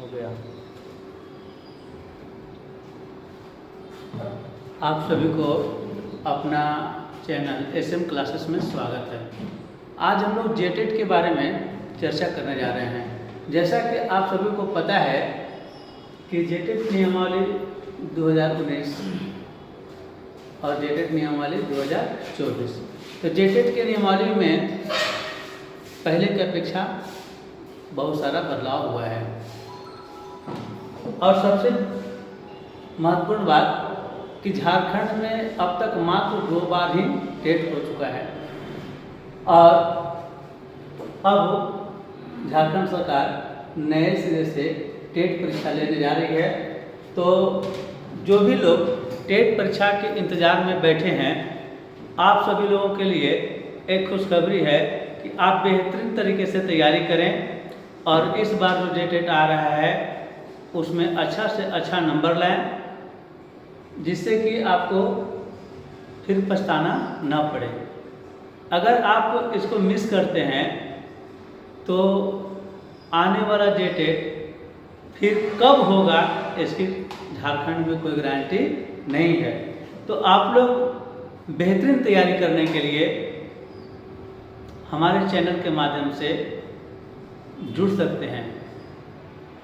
हो गया। आप सभी को अपना चैनल एसएम क्लासेस में स्वागत है। आज हम लोग जेटेट के बारे में चर्चा करने जा रहे हैं। जैसा कि आप सभी को पता है कि जेटेट नियमावली 2019 और जेटेट नियमावली 2024। तो जेटेट के नियमावली में पहले की अपेक्षा बहुत सारा बदलाव हुआ है और सबसे महत्वपूर्ण बात कि झारखंड में अब तक मात्र 2 बार ही टेट हो चुका है और अब झारखंड सरकार नए सिरे से टेट परीक्षा लेने जा रही है। तो जो भी लोग टेट परीक्षा के इंतज़ार में बैठे हैं, आप सभी लोगों के लिए एक खुशखबरी है कि आप बेहतरीन तरीके से तैयारी करें और इस बार जो जेटेट आ रहा है उसमें अच्छा से अच्छा नंबर लाएं, जिससे कि आपको फिर पछताना ना पड़े। अगर आप इसको मिस करते हैं तो आने वाला जेटेट फिर कब होगा इसकी झारखंड में कोई गारंटी नहीं है। तो आप लोग बेहतरीन तैयारी करने के लिए हमारे चैनल के माध्यम से जुड़ सकते हैं।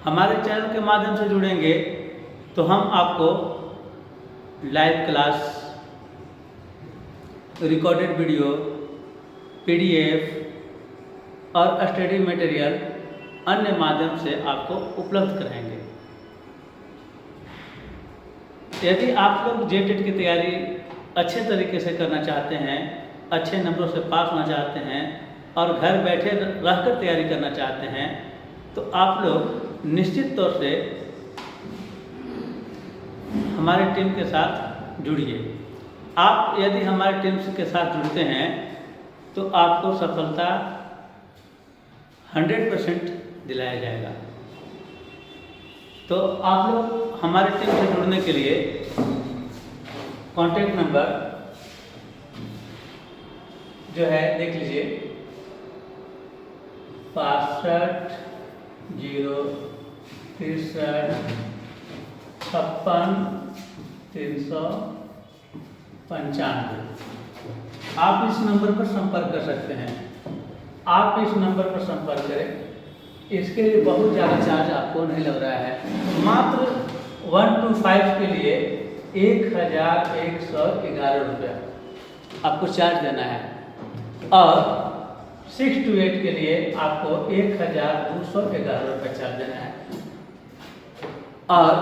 हमारे चैनल के माध्यम से जुड़ेंगे तो हम आपको live class, recorded video, PDF और स्टडी मटेरियल अन्य माध्यम से आपको उपलब्ध कराएंगे। यदि आप लोग जेटेट की तैयारी अच्छे तरीके से करना चाहते हैं, अच्छे नंबरों से पास होना चाहते हैं और घर बैठे रहकर तैयारी करना चाहते हैं, तो आप लोग निश्चित तौर से हमारी टीम के साथ जुड़िए। आप यदि हमारी टीम के साथ जुड़ते हैं तो आपको सफलता 100% दिलाया जाएगा। तो आप लोग हमारे टीम से जुड़ने के लिए कॉन्टैक्ट नंबर जो है देख लीजिए, 65 0 63 56 395। आप इस नंबर पर संपर्क कर सकते हैं। आप इस नंबर पर संपर्क करें। इसके लिए बहुत ज़्यादा चार्ज आपको नहीं लग रहा है। मात्र 1 to 5 के लिए 1111 रुपया आपको चार्ज देना है और 6 to 8 के लिए आपको 1211 रुपये चार्ज देना है। और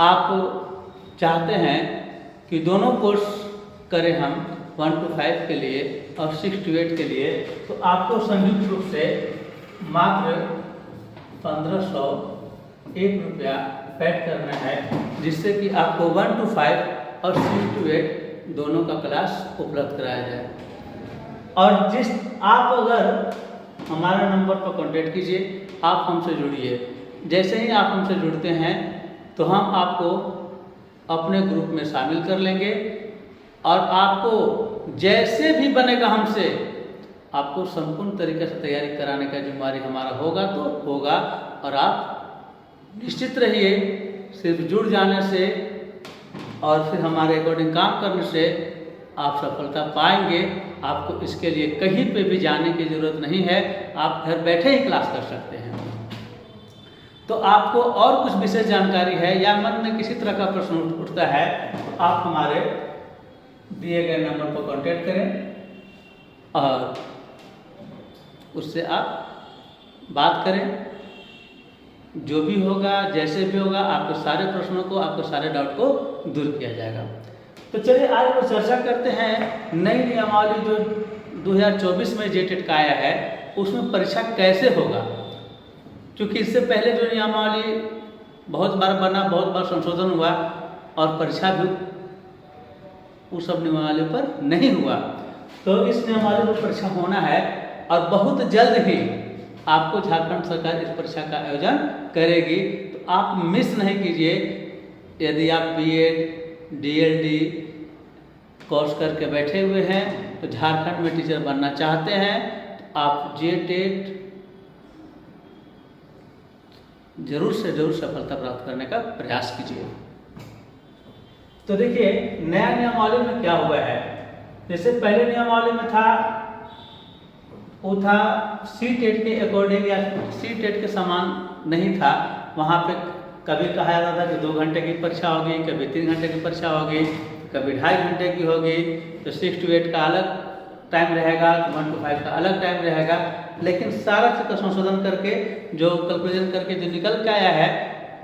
आप चाहते हैं कि दोनों कोर्स करें हम 1 to 5 के लिए और 6 to 8 के लिए, तो आपको संयुक्त रूप से मात्र 1501 रुपया पेड करना है, जिससे कि आपको 1 to 5 और 6 to 8 दोनों का क्लास उपलब्ध कराया जाए। और आप अगर हमारा नंबर पर कांटेक्ट कीजिए, आप हमसे जुड़िए। जैसे ही आप हमसे जुड़ते हैं तो हम आपको अपने ग्रुप में शामिल कर लेंगे और आपको जैसे भी बनेगा हमसे आपको संपूर्ण तरीके से तैयारी कराने का जिम्मेदारी हमारा होगा तो होगा। और आप निश्चित रहिए, सिर्फ जुड़ जाने से और फिर हमारे अकॉर्डिंग काम करने से आप सफलता पाएंगे। आपको इसके लिए कहीं पे भी जाने की ज़रूरत नहीं है, आप घर बैठे ही क्लास कर सकते हैं। तो आपको और कुछ विशेष जानकारी है या मन में किसी तरह का प्रश्न उठता है तो आप हमारे दिए गए नंबर पर कांटेक्ट करें और उससे आप बात करें। जो भी होगा, जैसे भी होगा, आपके सारे प्रश्नों को, आपके सारे डाउट को दूर किया जाएगा। तो चलिए आज हम चर्चा करते हैं नई नियमावली जो 2024 में जेटेट का आया है, उसमें परीक्षा कैसे होगा। क्योंकि इससे पहले जो नियमावली बहुत बार बना, बहुत बार संशोधन हुआ और परीक्षा भी उस सब नियमावली पर नहीं हुआ। तो इस नियमावली पर परीक्षा होना है और बहुत जल्द ही आपको झारखंड सरकार इस परीक्षा का आयोजन करेगी। तो आप मिस नहीं कीजिए। यदि आप बीएड, डीएलडी कोर्स करके बैठे हुए हैं तो झारखंड में टीचर बनना चाहते हैं तो आप जेटेट जरूर से जरूर सफलता प्राप्त करने का प्रयास कीजिए। तो देखिए नया नियमावली में क्या हुआ है, जैसे पहले नियमावली में था वो था सी-टेट के अकॉर्डिंग या सी-टेट के समान नहीं था। वहाँ पे कभी कहा जाता था कि 2 घंटे की परीक्षा होगी, कभी 3 घंटे की परीक्षा होगी, कभी 2.5 घंटे की होगी। तो 6 to 8 का अलग टाइम रहेगा, 1 to 5 का अलग टाइम रहेगा। लेकिन सारा चीज़ का संशोधन करके जो कैलकुलेशन करके जो निकल के आया है,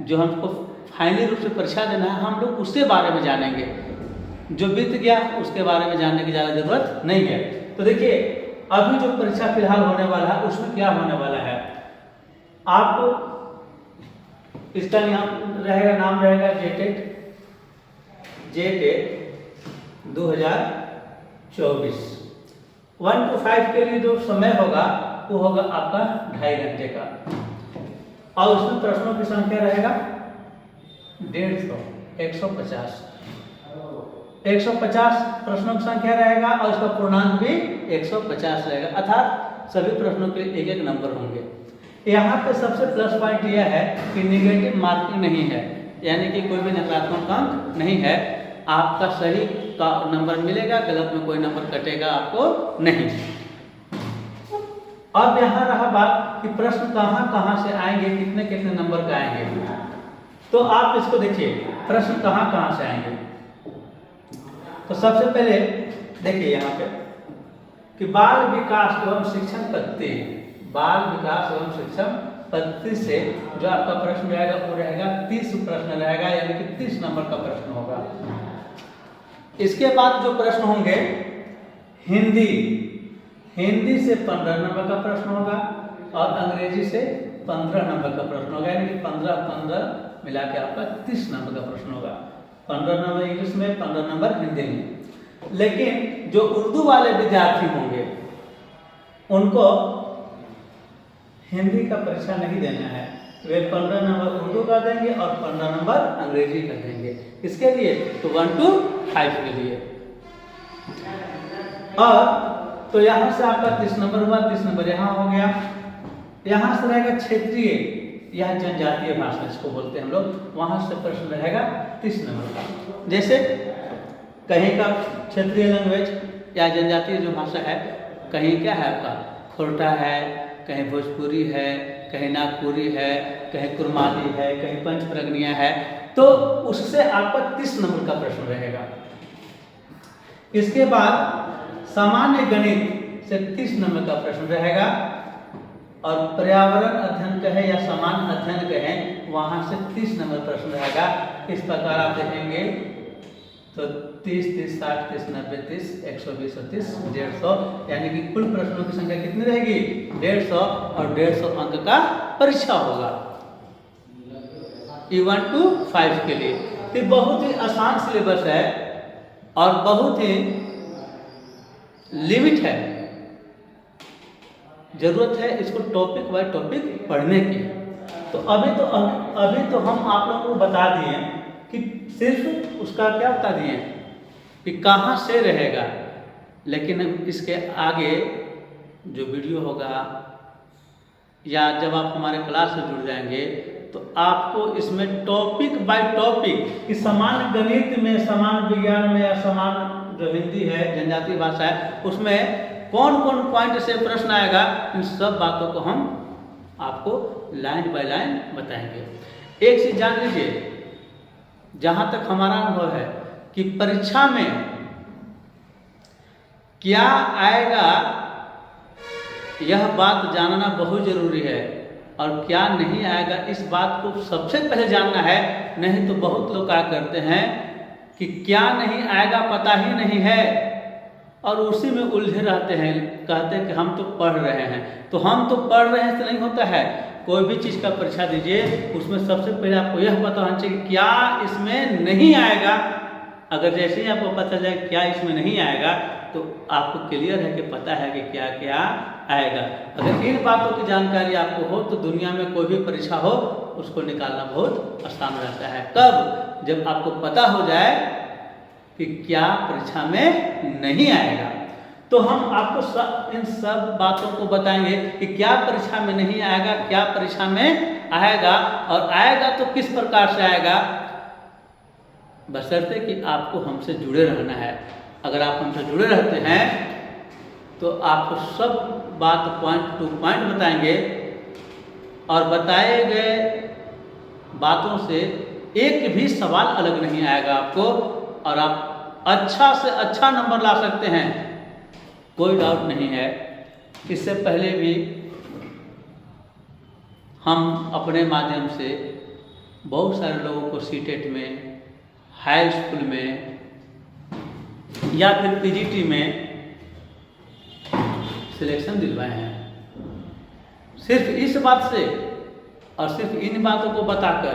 जो हमको फाइनली रूप से परीक्षा देना है, हम लोग उसके बारे में जानेंगे। जो बीत गया उसके बारे में जानने की ज़्यादा जरूरत नहीं है। तो देखिए अभी जो परीक्षा फिलहाल होने वाला है उसमें क्या होने वाला है, आपको इसका नाम रहेगा जेटेट 2024। 1 to 5 के लिए जो समय होगा वो होगा आपका 2.5 घंटे का, और उसमें प्रश्नों की संख्या रहेगा 150 150 प्रश्नों की संख्या रहेगा, और इसका पूर्णांक भी 150 रहेगा, अर्थात सभी प्रश्नों के लिए 1-1 नंबर होंगे। यहाँ पे सबसे प्लस पॉइंट यह है कि निगेटिव मार्किंग नहीं है, यानी कि कोई भी नकारात्मक अंक नहीं है। आपका सही का नंबर मिलेगा, गलत में कोई नंबर कटेगा आपको नहीं। अब यहाँ रहा बात कि प्रश्न कहाँ कहाँ से आएंगे, कितने कितने नंबर का आएंगे। तो आप इसको देखिए प्रश्न कहाँ कहाँ से आएंगे। तो सबसे पहले देखिए यहाँ पे कि बाल विकास एवं शिक्षण पद्धति, बाल विकास एवं शिक्षण पद्धति से जो आपका प्रश्न रहेगा वो रहेगा 30 प्रश्न रहेगा, यानी कि 30 नंबर का प्रश्न होगा। इसके बाद जो प्रश्न होंगे हिंदी से 15 नंबर का प्रश्न होगा, और अंग्रेजी से 15 नंबर का प्रश्न होगा, यानी कि 15 मिला के आपका 30 नंबर का प्रश्न होगा। 15 नंबर इंग्लिश में, 15 नंबर हिंदी में। लेकिन जो उर्दू वाले विद्यार्थी होंगे उनको हिंदी का परीक्षा नहीं देना है, वे 15 नंबर उर्दू का देंगे और 15 नंबर अंग्रेजी का देंगे। इसके लिए तो 1 to 5 के लिए। और तो यहाँ से आपका 30 नंबर हुआ, 30 नंबर यहाँ हो गया। यहाँ से रहेगा क्षेत्रीय या जनजातीय भाषा जिसको बोलते हैं हम लोग, वहाँ से प्रश्न रहेगा 30 नंबर का। जैसे कहीं का क्षेत्रीय लैंग्वेज या जनजातीय जो भाषा है, कहीं क्या है आपका खोरठा है, कहीं भोजपुरी है, कहीं नागपुरी है, कहीं कुरमाली है, कहीं पंचप्रगनिया है, तो उससे आपका 30 नंबर का प्रश्न रहेगा। इसके बाद सामान्य गणित से 30 नंबर का प्रश्न रहेगा, और पर्यावरण अध्ययन कहे या सामान्य अध्ययन कहें वहाँ से 30 नंबर प्रश्न रहेगा। इस प्रकार आप देखेंगे तो 30, 30, 60, 30, 90, 30, 120 और 30, 150, यानी कि कुल प्रश्नों की संख्या कितनी रहेगी 150, और 150 अंक का परीक्षा होगा E1 to 5 के लिए। तो बहुत ही आसान सिलेबस है और बहुत ही लिमिट है, जरूरत है इसको टॉपिक बाय टॉपिक पढ़ने की। तो अभी तो हम आप लोगों को बता दिए कि सिर्फ उसका क्या बता दिए कि कहाँ से रहेगा, लेकिन इसके आगे जो वीडियो होगा या जब आप हमारे क्लास से जुड़ जाएंगे तो आपको इसमें टॉपिक बाय टॉपिक कि समान गणित में, समान विज्ञान में या समान जो हिंदी है जनजातीय भाषा है उसमें कौन कौन पॉइंट से प्रश्न आएगा, इन सब बातों को हम आपको लाइन बाय लाइन बताएंगे। एक चीज जान लीजिए, जहाँ तक हमारा अनुभव है कि परीक्षा में क्या आएगा यह बात जानना बहुत जरूरी है, और क्या नहीं आएगा इस बात को सबसे पहले जानना है। नहीं तो बहुत लोग क्या करते हैं कि क्या नहीं आएगा पता ही नहीं है और उसी में उलझे रहते हैं, कहते हैं कि हम तो पढ़ रहे हैं। तो हम तो पढ़ रहे हैं तो नहीं होता है। कोई भी चीज़ का परीक्षा दीजिए उसमें सबसे पहले आपको यह पता होना चाहिए कि क्या इसमें नहीं आएगा। अगर जैसे ही आपको पता चले क्या इसमें नहीं आएगा तो आपको क्लियर है कि पता है कि क्या क्या आएगा। अगर इन बातों की जानकारी आपको हो तो दुनिया में कोई भी परीक्षा हो उसको निकालना बहुत आसान रहता है। कब? जब आपको पता हो जाए कि क्या परीक्षा में नहीं आएगा। तो हम आपको इन सब बातों को बताएंगे कि क्या परीक्षा में नहीं आएगा, क्या परीक्षा में आएगा, और आएगा तो किस प्रकार से आएगा, बशर्ते कि आपको हमसे जुड़े रहना है। अगर आप हमसे जुड़े रहते हैं तो आपको सब बात पॉइंट टू पॉइंट बताएंगे, और बताए गए बातों से एक भी सवाल अलग नहीं आएगा आपको, और आप अच्छा से अच्छा नंबर ला सकते हैं, कोई डाउट नहीं है। इससे पहले भी हम अपने माध्यम से बहुत सारे लोगों को सीटेट में, हाई स्कूल में या फिर पीजीटी में सिलेक्शन दिलवाए हैं, सिर्फ इस बात से और सिर्फ इन बातों को बताकर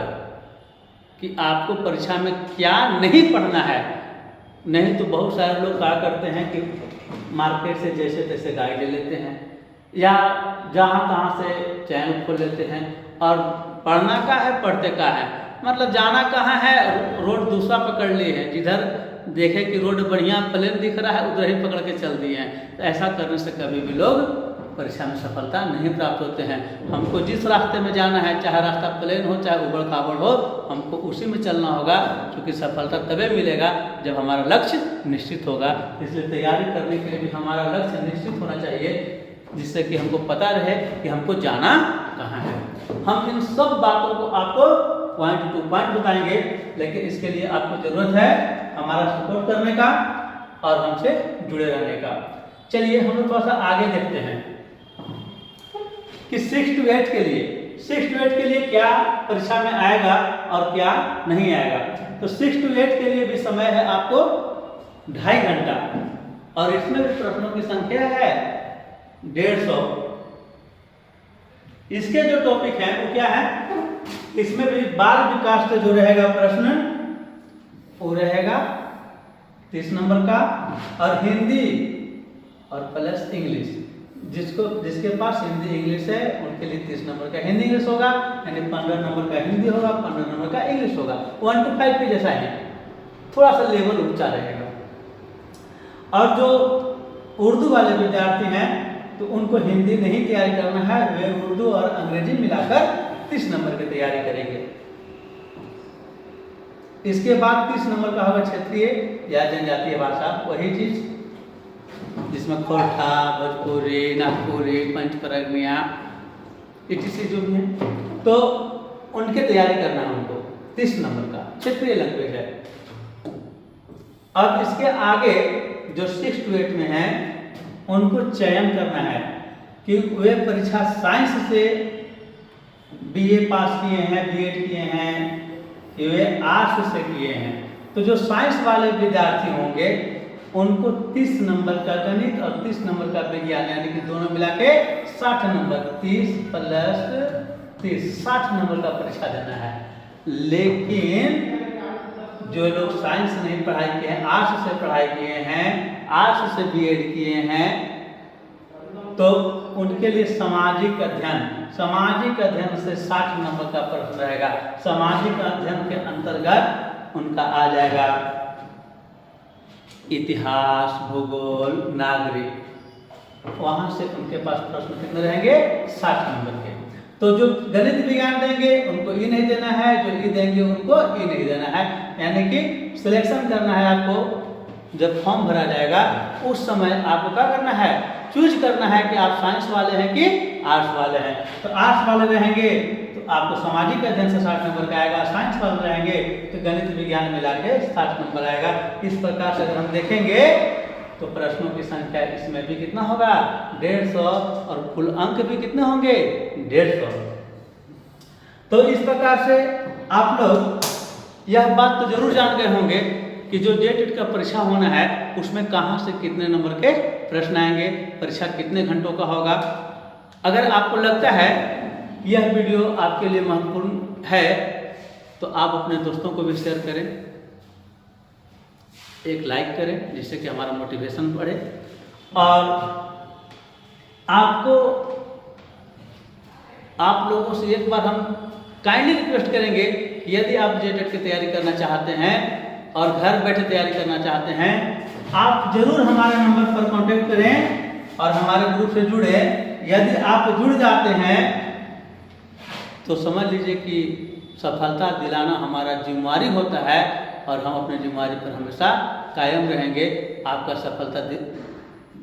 कि आपको परीक्षा में क्या नहीं पढ़ना है। नहीं तो बहुत सारे लोग क्या करते हैं कि मार्केट से जैसे तैसे गाइड ले लेते हैं या जहाँ तहाँ से चैनल खोल लेते हैं, और पढ़ना का है पढ़ते का है, मतलब जाना कहाँ है, रोड दूसरा पकड़ लिए हैं, जिधर देखे कि रोड बढ़िया प्लेन दिख रहा है उधर ही पकड़ के चल दिए हैं। तो ऐसा करने से कभी भी लोग परीक्षा में सफलता नहीं प्राप्त होते हैं। हमको जिस रास्ते में जाना है, चाहे रास्ता प्लेन हो चाहे उबड़ खाबड़ हो, हमको उसी में चलना होगा, क्योंकि सफलता तभी मिलेगा जब हमारा लक्ष्य निश्चित होगा। इसलिए तैयारी करने के लिए भी हमारा लक्ष्य निश्चित होना चाहिए, जिससे कि हमको पता रहे कि हमको जाना कहाँ है। हम इन सब बातों को आपको पॉइंट टू पॉइंट बताएंगे, लेकिन इसके लिए आपको जरूरत है हमारा सपोर्ट करने का और हमसे जुड़े रहने का। चलिए हम लोग थोड़ा सा आगे देखते हैं कि 6 to 8 के लिए क्या परीक्षा में आएगा और क्या नहीं आएगा। तो 6 to 8 के लिए भी समय है आपको 2.5 घंटा, और इसमें भी प्रश्नों की संख्या है 150। इसके जो टॉपिक हैं वो क्या है, इसमें भी बाल विकास से जो रहेगा प्रश्न वो रहेगा 30 नंबर का, और हिंदी और प्लस इंग्लिश, जिसके पास हिंदी इंग्लिश है उनके लिए 30 नंबर का हिंदी इंग्लिश होगा, यानी 15 नंबर का हिंदी होगा, 15 नंबर का इंग्लिश होगा। 1 to 5 के जैसा है, थोड़ा सा लेवल ऊंचा रहेगा। और जो उर्दू वाले विद्यार्थी हैं तो उनको हिंदी नहीं तैयारी करना है, वे उर्दू और अंग्रेजी मिलाकर 30 नंबर की तैयारी करेंगे। इसके बाद 30 नंबर का होगा क्षेत्रीय या जनजातीय भाषा, वही चीज जिसमें खोरठा, भोजपुरी, नागपुरी, पंचपरगनिया etc जो भी है, तो उनकी तैयारी करना है उनको 30 नंबर का क्षेत्रीय लैंग्वेज है। अब इसके आगे जो 6 to 8 में है उनको चयन करना है कि वे परीक्षा साइंस से BA पास किए हैं, B.Ed किए हैं, कि वे आर्ट्स से किए हैं। तो जो साइंस वाले विद्यार्थी होंगे उनको 30 नंबर का गणित और 30 नंबर का विज्ञान, यानी कि दोनों मिला के 60 नंबर, 30 प्लस 30 60 नंबर का परीक्षा देना है। लेकिन जो लोग साइंस नहीं पढ़ाई किए हैं, आर्ट्स से पढ़ाई किए हैं, आर्ट्स से B.Ed किए हैं, तो उनके लिए सामाजिक अध्ययन से 60 नंबर का प्रश्न रहेगा। सामाजिक अध्ययन के अंतर्गत उनका आ जाएगा इतिहास, भूगोल, नागरिक, वहां से उनके पास प्रश्न कितने रहेंगे 60 नंबर के। तो जो गणित विज्ञान देंगे उनको ई नहीं देना है, जो ई देंगे उनको ई नहीं देना है, यानी कि सिलेक्शन करना है आपको। जब फॉर्म भरा जाएगा उस समय आपको क्या करना है, चूज करना है कि आप साइंस वाले हैं कि आर्ट्स वाले हैं। तो आर्ट्स वाले रहेंगे तो आपको सामाजिक अध्ययन से 60 नंबर का आएगा, साइंस वाले रहेंगे तो गणित विज्ञान मिला के 60 नंबर आएगा। इस प्रकार से अगर हम देखेंगे तो प्रश्नों की संख्या इसमें भी कितना होगा 150, और कुल अंक भी कितने होंगे 150। तो इस प्रकार से आप लोग यह बात तो जरूर जान गए होंगे कि जो JET का परीक्षा होना है उसमें कहाँ से कितने नंबर के प्रश्न आएंगे, परीक्षा कितने घंटों का होगा। अगर आपको लगता है यह वीडियो आपके लिए महत्वपूर्ण है तो आप अपने दोस्तों को भी शेयर करें, एक लाइक करें, जिससे कि हमारा मोटिवेशन बढ़े। और आप लोगों से एक बार हम काइंडली रिक्वेस्ट करेंगे कि यदि आप JET की तैयारी करना चाहते हैं और घर बैठे तैयारी करना चाहते हैं आप जरूर हमारे नंबर पर कांटेक्ट करें और हमारे ग्रुप से जुड़े। यदि आप जुड़ जाते हैं तो समझ लीजिए कि सफलता दिलाना हमारा जिम्मेवारी होता है और हम अपनी जिम्मेवारी पर हमेशा कायम रहेंगे। आपका सफलता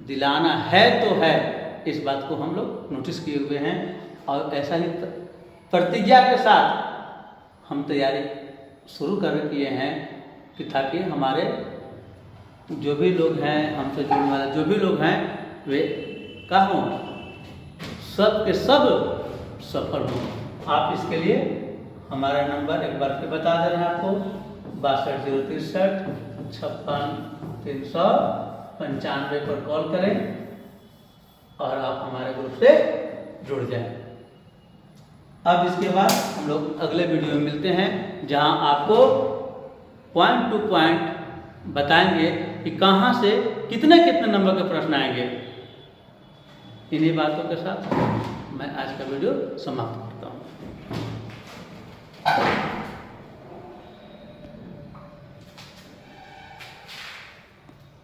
दिलाना है तो है, इस बात को हम लोग नोटिस किए हुए हैं और ऐसा ही प्रतिज्ञा के साथ हम तैयारी शुरू कर किए हैं कि ताकि हमारे जो भी लोग हैं, हमसे जुड़ने वाले जो भी लोग हैं, वे क्या हों, सब के सब सफल हों। आप इसके लिए हमारा नंबर एक बार फिर बता दे रहे हैं आपको, 62 063 56 395 पर कॉल करें और आप हमारे ग्रुप से जुड़ जाएं। अब इसके बाद हम लोग अगले वीडियो में मिलते हैं, जहां आपको पॉइंट टू पॉइंट बताएंगे कि कहां से कितने कितने नंबर के प्रश्न आएंगे। इन्हीं बातों के साथ मैं आज का वीडियो समाप्त करूँ।